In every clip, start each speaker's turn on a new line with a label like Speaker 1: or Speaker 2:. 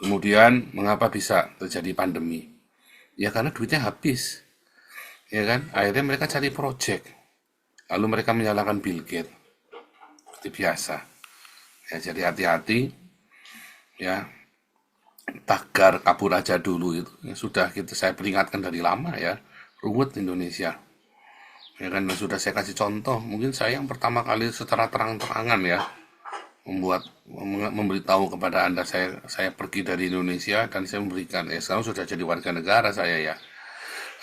Speaker 1: Kemudian mengapa bisa terjadi pandemi? Ya karena duitnya habis, ya kan? Akhirnya mereka cari project, lalu mereka menyalahkan Bill Gates, seperti biasa. Ya jadi hati-hati, ya tagar kabur aja dulu itu ya sudah kita saya peringatkan dari lama ya, ruwet Indonesia. Ya kan sudah saya kasih contoh, mungkin saya yang pertama kali secara terang-terangan ya memberitahu kepada Anda saya pergi dari Indonesia dan saya memberikan sekarang sudah jadi warga negara saya ya,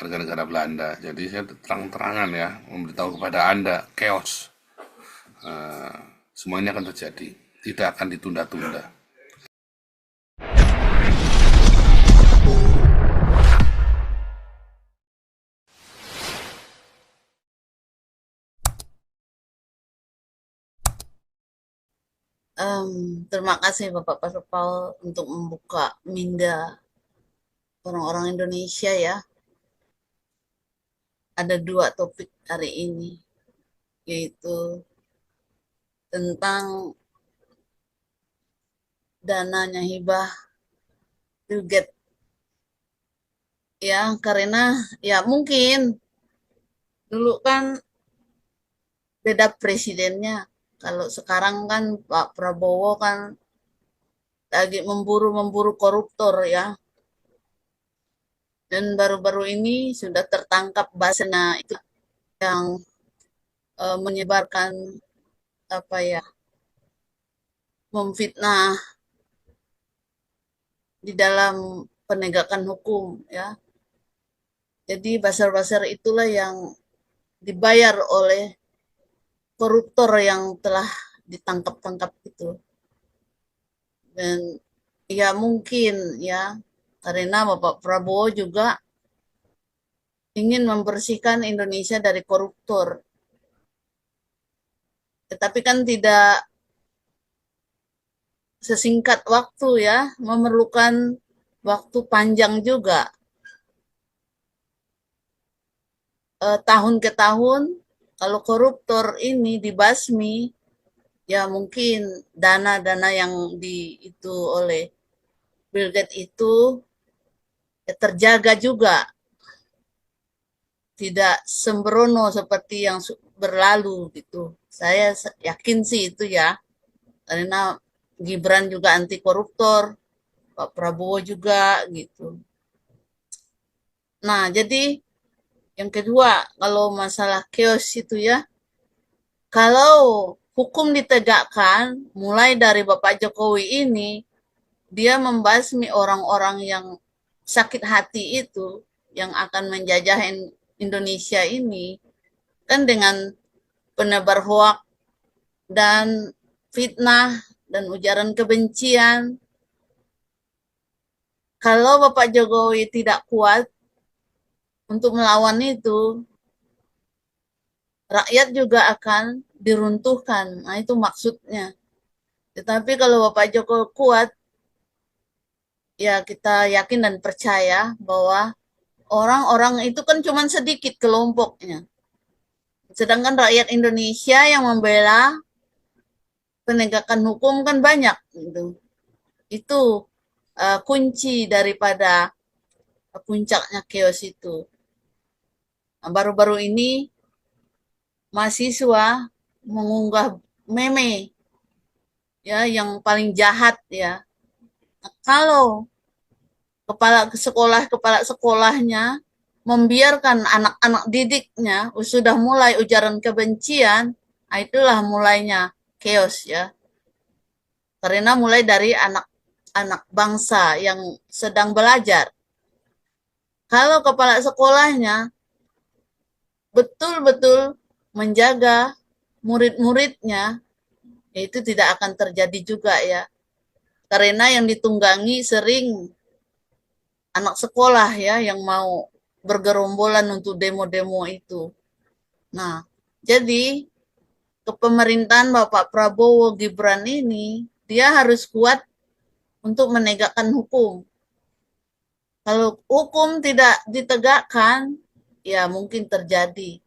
Speaker 1: warga negara Belanda. Jadi saya terang-terangan ya memberitahu kepada Anda chaos, semuanya akan terjadi, tidak akan ditunda-tunda.
Speaker 2: Terima kasih Bapak Pasupal untuk membuka minda orang-orang Indonesia ya. Ada dua topik hari ini, yaitu tentang dananya hibah Bill Gates ya, karena ya mungkin dulu kan beda presidennya. Kalau sekarang kan Pak Prabowo kan lagi memburu-memburu koruptor ya. Dan baru-baru ini sudah tertangkap Basna itu yang menyebarkan apa ya, memfitnah di dalam penegakan hukum ya. Jadi basar-basar itulah yang dibayar oleh koruptor yang telah ditangkap-tangkap itu. Dan ya mungkin ya karena Bapak Prabowo juga ingin membersihkan Indonesia dari koruptor. Tetapi kan tidak sesingkat waktu ya, memerlukan waktu panjang juga. Tahun ke tahun, kalau koruptor ini dibasmi, ya mungkin dana-dana yang di itu oleh Bill Gates itu ya terjaga juga, tidak sembrono seperti yang berlalu gitu. Saya yakin sih itu ya, karena Gibran juga anti koruptor, Pak Prabowo juga gitu. Nah, jadi yang kedua, kalau masalah chaos itu ya, kalau hukum ditegakkan, mulai dari Bapak Jokowi ini, dia membasmi orang-orang yang sakit hati itu, yang akan menjajah Indonesia ini, kan dengan penebar hoak dan fitnah dan ujaran kebencian. Kalau Bapak Jokowi tidak kuat untuk melawan itu, rakyat juga akan diruntuhkan. Nah, itu maksudnya. Tetapi kalau Bapak Jokowi kuat, ya kita yakin dan percaya bahwa orang-orang itu kan cuma sedikit kelompoknya. Sedangkan rakyat Indonesia yang membela penegakan hukum kan banyak gitu. Itu kunci daripada puncaknya chaos itu. Nah, baru-baru ini mahasiswa mengunggah meme ya yang paling jahat ya. Nah, kalau kepala sekolahnya membiarkan anak-anak didiknya sudah mulai ujaran kebencian, nah itulah mulainya chaos ya. Karena mulai dari anak-anak bangsa yang sedang belajar. Kalau kepala sekolahnya betul-betul menjaga murid-muridnya, itu tidak akan terjadi juga ya. Karena yang ditunggangi sering anak sekolah ya yang mau bergerombolan untuk demo-demo itu. Nah, jadi kepemerintahan Bapak Prabowo Gibran ini dia harus kuat untuk menegakkan hukum. Kalau hukum tidak ditegakkan, ya mungkin terjadi.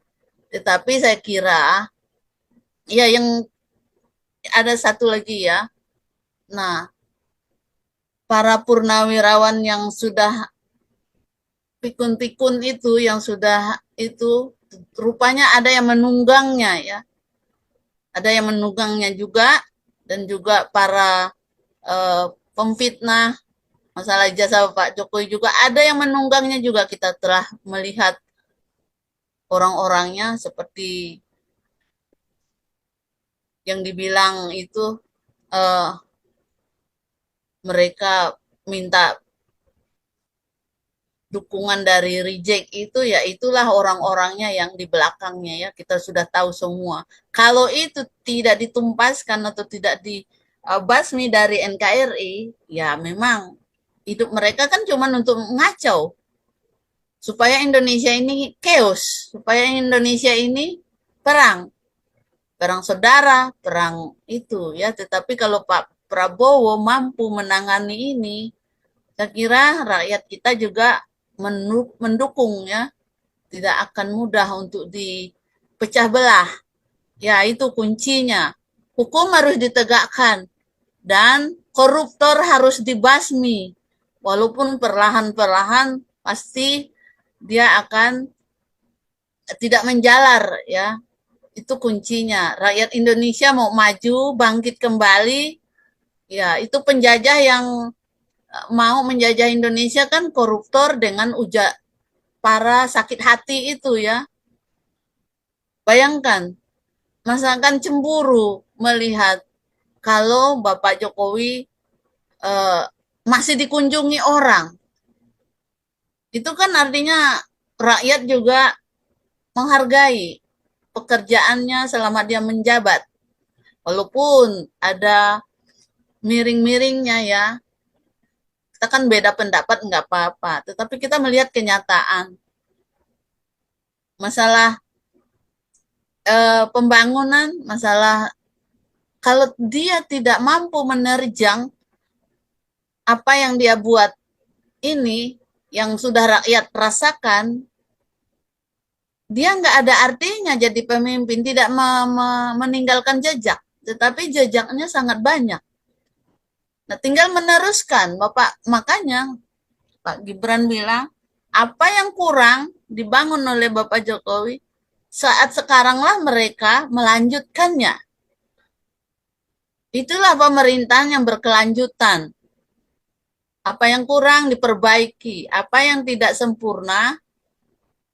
Speaker 2: Tetapi saya kira, ya yang ada satu lagi ya. Nah, para purnawirawan yang sudah pikun-pikun itu, yang sudah itu, rupanya ada yang menunggangnya ya. Ada yang menunggangnya juga, dan juga para pemfitnah masalah jasa Pak Jokowi juga ada yang menunggangnya juga. Kita telah melihat orang-orangnya seperti yang dibilang itu, eh, mereka minta dukungan dari reject itu, ya itulah orang-orangnya yang di belakangnya ya, kita sudah tahu semua. Kalau itu tidak ditumpaskan atau tidak dibasmi dari NKRI, ya memang hidup mereka kan cuma untuk ngacau supaya Indonesia ini chaos, supaya Indonesia ini perang, perang saudara, perang itu ya. Tetapi kalau Pak Prabowo mampu menangani ini, saya kira rakyat kita juga mendukung ya, tidak akan mudah untuk dipecah belah. Ya, itu kuncinya. Hukum harus ditegakkan dan koruptor harus dibasmi. Walaupun perlahan-perlahan pasti dia akan tidak menjalar ya. Itu kuncinya. Rakyat Indonesia mau maju, bangkit kembali, ya itu penjajah yang mau menjajah Indonesia kan koruptor dengan para sakit hati itu ya. Bayangkan, masakan cemburu melihat kalau Bapak Jokowi eh, masih dikunjungi orang. Itu kan artinya rakyat juga menghargai pekerjaannya selama dia menjabat. Walaupun ada miring-miringnya ya, kita kan beda pendapat nggak apa-apa. Tetapi kita melihat kenyataan. Masalah pembangunan, masalah kalau dia tidak mampu menerjang apa yang dia buat ini, yang sudah rakyat rasakan, dia nggak ada artinya jadi pemimpin, tidak meninggalkan jejak. Tetapi jejaknya sangat banyak. Nah, tinggal meneruskan, Bapak. Makanya Pak Gibran bilang, apa yang kurang dibangun oleh Bapak Jokowi, saat sekaranglah mereka melanjutkannya. Itulah pemerintahan yang berkelanjutan. Apa yang kurang diperbaiki, apa yang tidak sempurna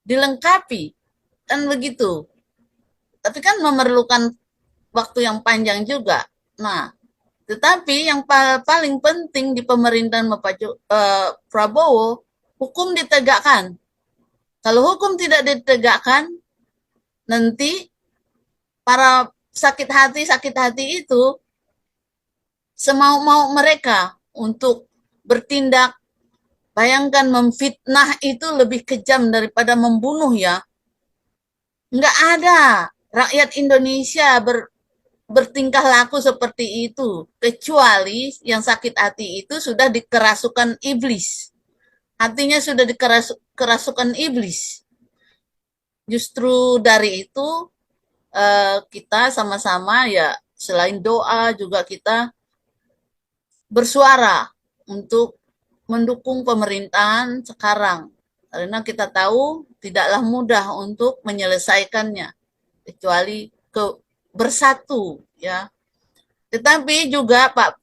Speaker 2: dilengkapi. Kan begitu. Tapi kan memerlukan waktu yang panjang juga. Nah, tetapi yang paling penting di pemerintahan Bapak Prabowo, hukum ditegakkan. Kalau hukum tidak ditegakkan, nanti para sakit hati itu semau-mau mereka untuk bertindak. Bayangkan, memfitnah itu lebih kejam daripada membunuh ya. Nggak ada rakyat Indonesia bertingkah laku seperti itu. Kecuali yang sakit hati itu sudah dikerasukan iblis. Hatinya sudah dikerasukan iblis. Justru dari itu kita sama-sama ya, selain doa juga kita bersuara untuk mendukung pemerintahan sekarang. Karena kita tahu tidaklah mudah untuk menyelesaikannya kecuali bersatu ya. Tetapi juga Pak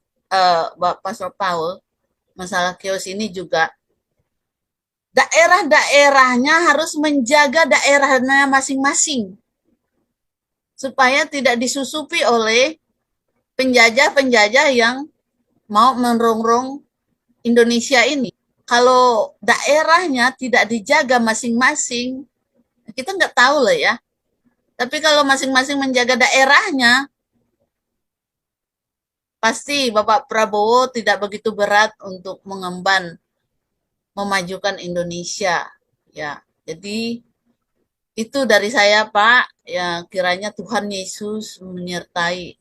Speaker 2: Pastor Paul, masalah kios ini juga daerah-daerahnya harus menjaga daerahnya masing-masing supaya tidak disusupi oleh penjajah-penjajah yang mau merongrong Indonesia ini. Kalau daerahnya tidak dijaga masing-masing, kita nggak tahu lah ya. Tapi kalau masing-masing menjaga daerahnya, pasti Bapak Prabowo tidak begitu berat untuk mengemban, memajukan Indonesia. Ya, jadi itu dari saya Pak. Ya, kiranya Tuhan Yesus menyertai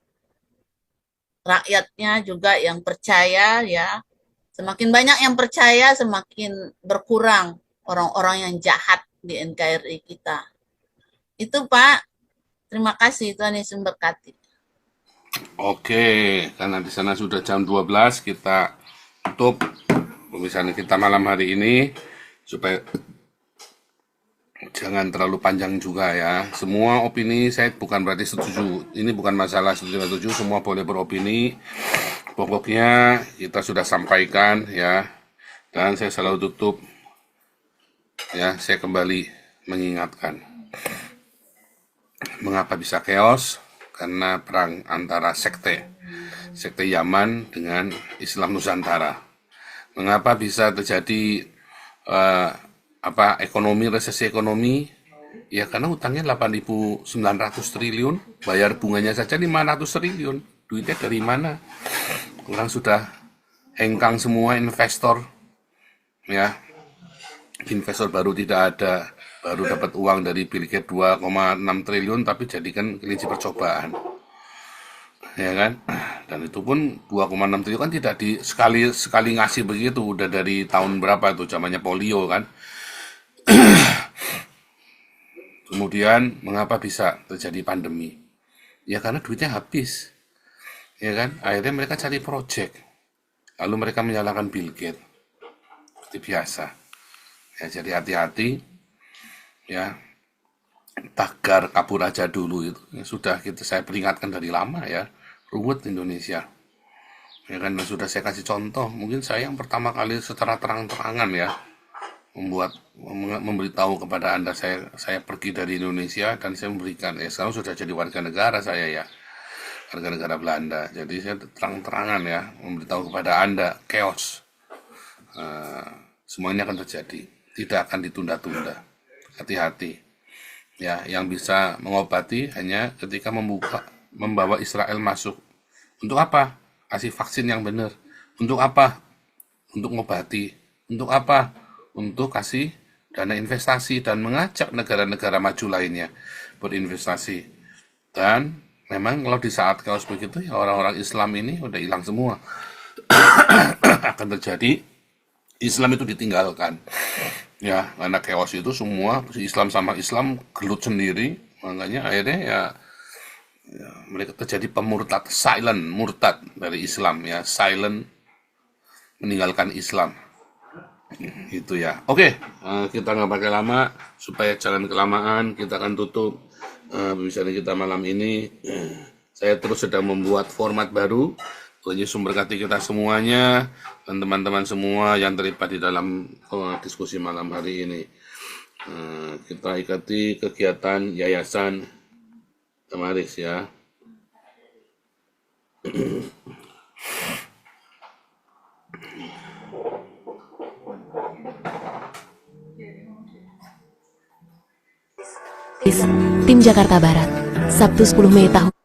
Speaker 2: rakyatnya juga yang percaya ya. Semakin banyak yang percaya, semakin berkurang orang-orang yang jahat di NKRI kita. Itu Pak. Terima kasih, Tuhan Yesus memberkati.
Speaker 1: Oke, karena di sana sudah jam 12, kita tutup pembicaraan kita malam hari ini supaya jangan terlalu panjang juga ya. Semua opini saya bukan berarti setuju. Ini bukan masalah setuju atau setuju, semua boleh beropini. Pokoknya kita sudah sampaikan ya. Dan saya selalu tutup ya, saya kembali mengingatkan. Mengapa bisa chaos? Karena perang antara sekte Yaman dengan Islam Nusantara. Mengapa bisa terjadi resesi ekonomi? Ya karena utangnya 8.900 triliun, bayar bunganya saja 500 triliun. Duitnya dari mana? Orang sudah hengkang semua investor. Ya, investor baru tidak ada, baru dapat uang dari Bill Gates 2,6 triliun tapi jadikan kelinci percobaan. Ya kan? Dan itu pun 2,6 triliun kan tidak di sekali ngasih begitu, udah dari tahun berapa itu zamannya polio kan. Kemudian mengapa bisa terjadi pandemi? Ya karena duitnya habis. Ya kan? Akhirnya mereka cari project. Lalu mereka menyalahkan Bill Gates. Seperti biasa. Ya jadi hati-hati ya. Tagar kabur aja dulu itu ya, sudah saya peringatkan dari lama ya, ruwet Indonesia ya kan. Sudah saya kasih contoh, mungkin saya yang pertama kali secara terang-terangan ya memberitahu kepada Anda saya pergi dari Indonesia dan saya memberikan sekarang sudah jadi warga negara saya ya, warga negara Belanda. Jadi saya terang-terangan ya memberitahu kepada Anda chaos semuanya akan terjadi, tidak akan ditunda-tunda. Hati-hati ya, yang bisa mengobati hanya ketika membawa Israel masuk. Untuk apa? Kasih vaksin yang benar. Untuk apa? Untuk mengobati. Untuk apa? Untuk kasih dana investasi dan mengajak negara-negara maju lainnya berinvestasi. Dan memang kalau di saat chaos begitu ya, orang-orang Islam ini udah hilang semua. Akan terjadi Islam itu ditinggalkan. Ya, karena chaos itu semua Islam sama Islam gelut sendiri, makanya akhirnya ya mereka terjadi pemurtad, silent murtad dari Islam ya, silent meninggalkan Islam. Itu ya. Oke, kita nggak pakai lama supaya jangan kelamaan, kita akan tutup misalnya kita malam ini. Saya terus sedang membuat format baru. Tuhan Yesus memberkati kita semuanya dan teman-teman semua yang terlibat di dalam diskusi malam hari ini. Kita ikuti kegiatan Yayasan Damaris ya.
Speaker 3: Tim Jakarta Barat, Sabtu 10 Mei tahun